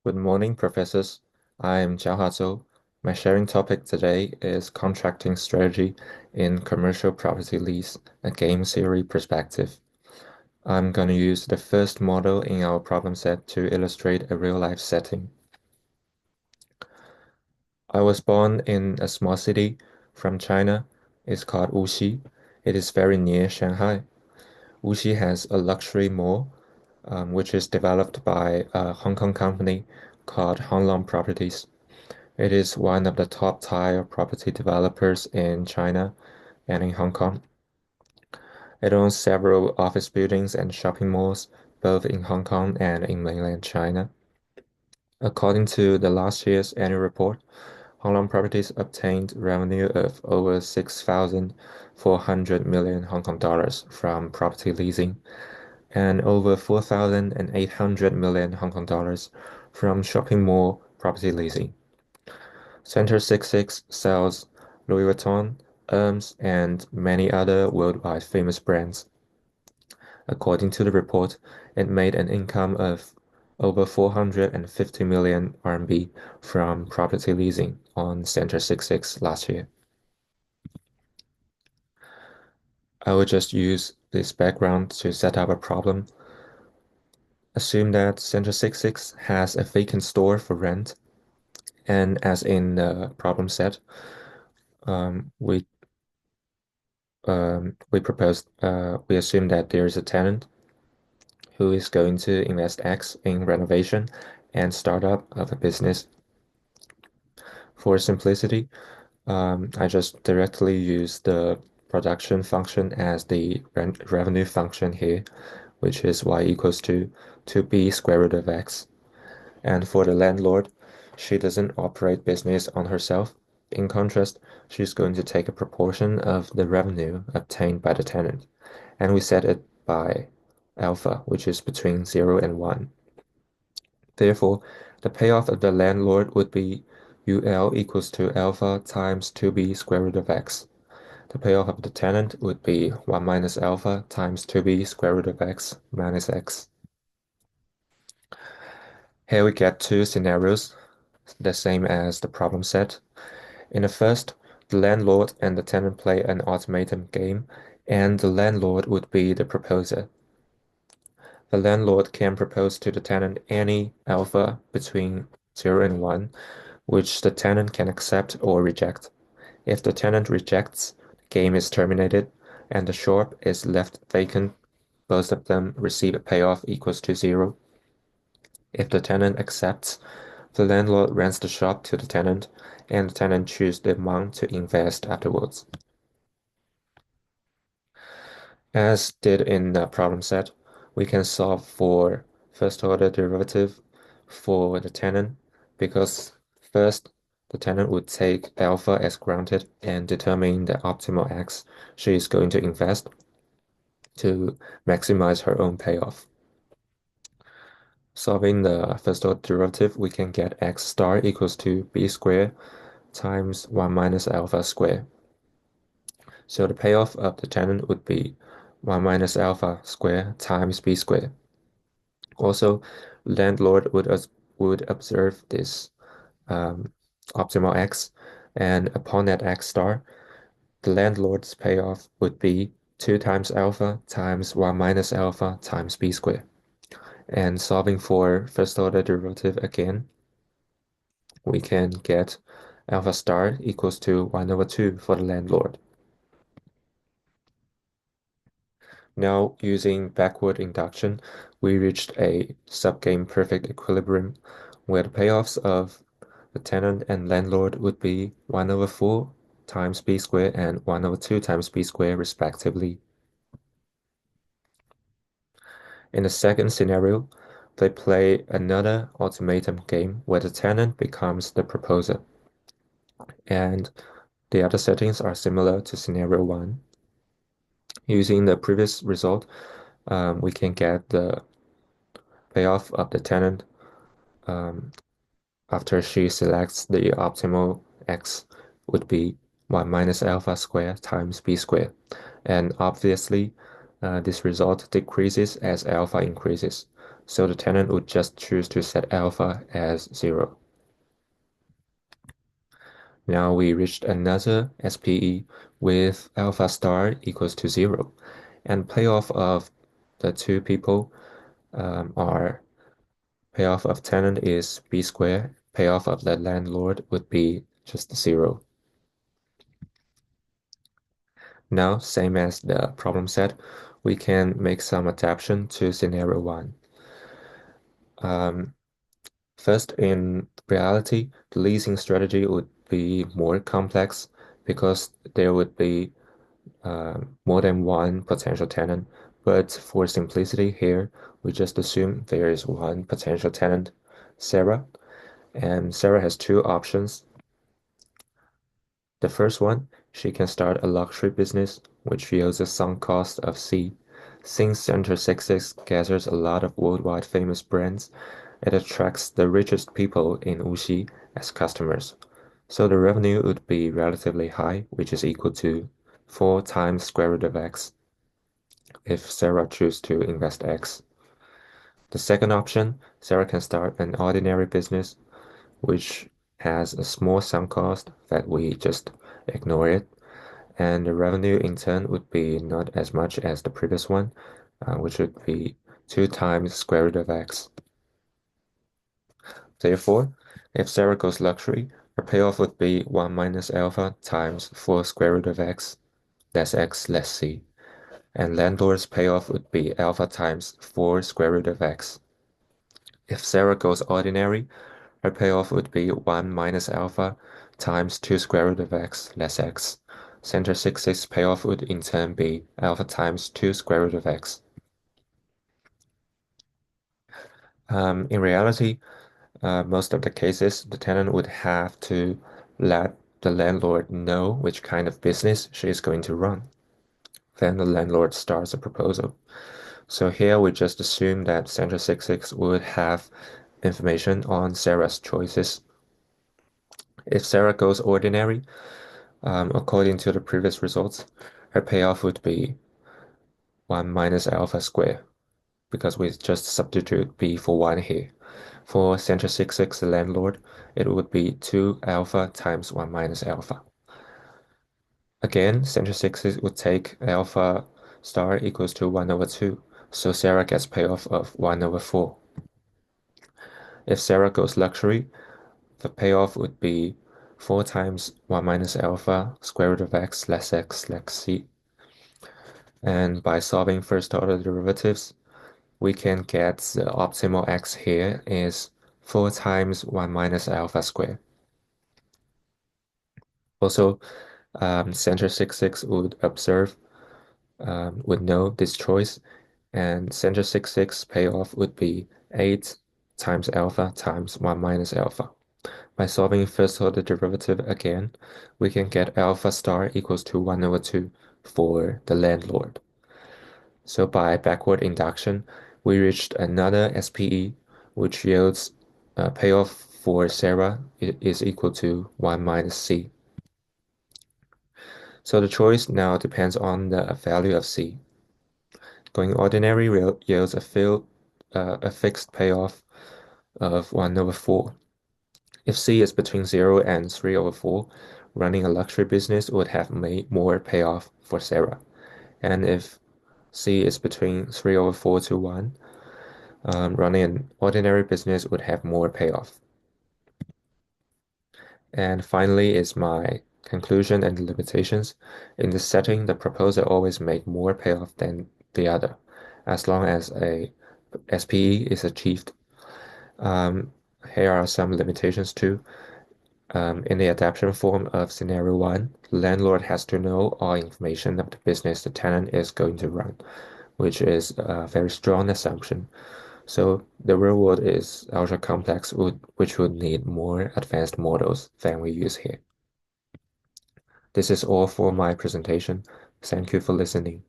Good morning, professors. I am Jiahua Zhou. My sharing topic today is contracting strategy in commercial property lease, a game theory perspective. I'm going to use the first model in our problem set to illustrate a real-life setting. I was born in a small city from China. It's called Wuxi. It is very near Shanghai. Wuxi has a luxury mall, which is developed by a Hong Kong company called Hong Long Properties. It is one of the top tier property developers in China and in Hong Kong. It owns several office buildings and shopping malls, both in Hong Kong and in mainland China. According to the last year's annual report, Hong Kong Properties obtained revenue of over 6,400 million Hong Kong dollars from property leasing and over 4,800 million Hong Kong dollars from shopping mall property leasing. Center 66 sells Louis Vuitton, Hermes, and many other worldwide famous brands. According to the report, it made an income of over 450 million RMB from property leasing on Center 66 last year. I will just use this background to set up a problem. Assume that Center 66 has a vacant store for rent, and as in the problem set, um, we we assume that there is a tenant who is going to invest X in renovation and startup of a business. For simplicity, I just directly use the production function as the revenue function here, which is y equals to 2b square root of x. And for the landlord, she doesn't operate business on herself. In contrast, she's going to take a proportion of the revenue obtained by the tenant, and we set it by alpha, which is between 0 and 1. Therefore, the payoff of the landlord would be UL equals to alpha times 2b square root of x. The payoff of the tenant would be 1 minus alpha times 2b square root of x minus x. Here we get two scenarios, the same as the problem set. In the first, the landlord and the tenant play an ultimatum game, and the landlord would be the proposer. The landlord can propose to the tenant any alpha between 0 and 1, which the tenant can accept or reject. If the tenant rejects, the game is terminated and the shop is left vacant. Both of them receive a payoff equals to 0. If the tenant accepts, the landlord rents the shop to the tenant, and the tenant chooses the amount to invest afterwards. As did in the problem set, we can solve for first order derivative for the tenant because first the tenant would take alpha as granted and determine the optimal x she is going to invest to maximize her own payoff. Solving the first order derivative, we can get x star equals to b squared times 1 minus alpha squared. So the payoff of the tenant would be 1 minus alpha squared times b squared. Also, landlord would observe this optimal x, and upon that x star, the landlord's payoff would be 2 times alpha times 1 minus alpha times b squared. And solving for first order derivative again, we can get alpha star equals to 1 over 2 for the landlord. Now, using backward induction, we reached a subgame perfect equilibrium where the payoffs of the tenant and landlord would be 1 over 4 times b squared and 1 over 2 times b squared respectively. In the second scenario, they play another ultimatum game where the tenant becomes the proposer. And the other settings are similar to scenario 1. Using the previous result, we can get the payoff of the tenant after she selects the optimal x would be 1 minus alpha squared times b squared. And obviously, this result decreases as alpha increases. So the tenant would just choose to set alpha as 0. Now we reached another SPE with alpha star equals to 0. And payoff of the two people are payoff of tenant is b squared. Payoff of the landlord would be just 0. Now, same as the problem set, we can make some adaptation to scenario 1. First, in reality, the leasing strategy would be more complex because there would be more than one potential tenant. But for simplicity here, we just assume there is one potential tenant, Sarah, and Sarah has two options. The first one, she can start a luxury business, which yields a sunk cost of C. Since Center 66 gathers a lot of worldwide famous brands, it attracts the richest people in Wuxi as customers. So the revenue would be relatively high, which is equal to 4 times square root of x if Sarah chooses to invest x. The second option, Sarah can start an ordinary business, which has a small sunk cost that we just ignore it, and the revenue in turn would be not as much as the previous one, which would be 2 times square root of x. Therefore, if Sarah goes luxury, her payoff would be 1 minus alpha times 4 square root of x, less x less c. And landlord's payoff would be alpha times 4 square root of x. If Sarah goes ordinary, her payoff would be 1 minus alpha times 2 square root of x less x. Center 66 payoff would in turn be alpha times 2 square root of x. In reality, most of the cases, the tenant would have to let the landlord know which kind of business she is going to run. Then the landlord starts a proposal. So here we just assume that Center 66 would have information on Sarah's choices. If Sarah goes ordinary, according to the previous results, her payoff would be 1 minus alpha squared, because we just substitute b for 1 here. For Center 66 landlord, it would be 2 alpha times 1 minus alpha. Again, Center 66 would take alpha star equals to 1 over 2, so Sarah gets payoff of 1 over 4. If Sarah goes luxury, the payoff would be 4 times 1 minus alpha square root of x less c. And by solving first order derivatives, we can get the optimal x here is 4 times 1 minus alpha squared. Also, Center 66 would observe, would know this choice, and Center 66 payoff would be 8 times alpha times 1 minus alpha. By solving first order derivative again, we can get alpha star equals to 1 over 2 for the landlord. So by backward induction, we reached another SPE, which yields payoff for Sarah is equal to 1 minus C. So the choice now depends on the value of C. Going ordinary yields a fixed payoff of 1 over 4. If C is between 0 and 3 over 4, running a luxury business would have made more payoff for Sarah. And if C is between 3 over 4 to 1, running an ordinary business would have more payoff. And finally is my conclusion and limitations. In this setting, the proposer always make more payoff than the other, as long as a SPE is achieved. Here are some limitations too. In the adaptation form of scenario 1, the landlord has to know all information of the business the tenant is going to run, which is a very strong assumption. So the real world is ultra complex, which would need more advanced models than we use here. This is all for my presentation. Thank you for listening.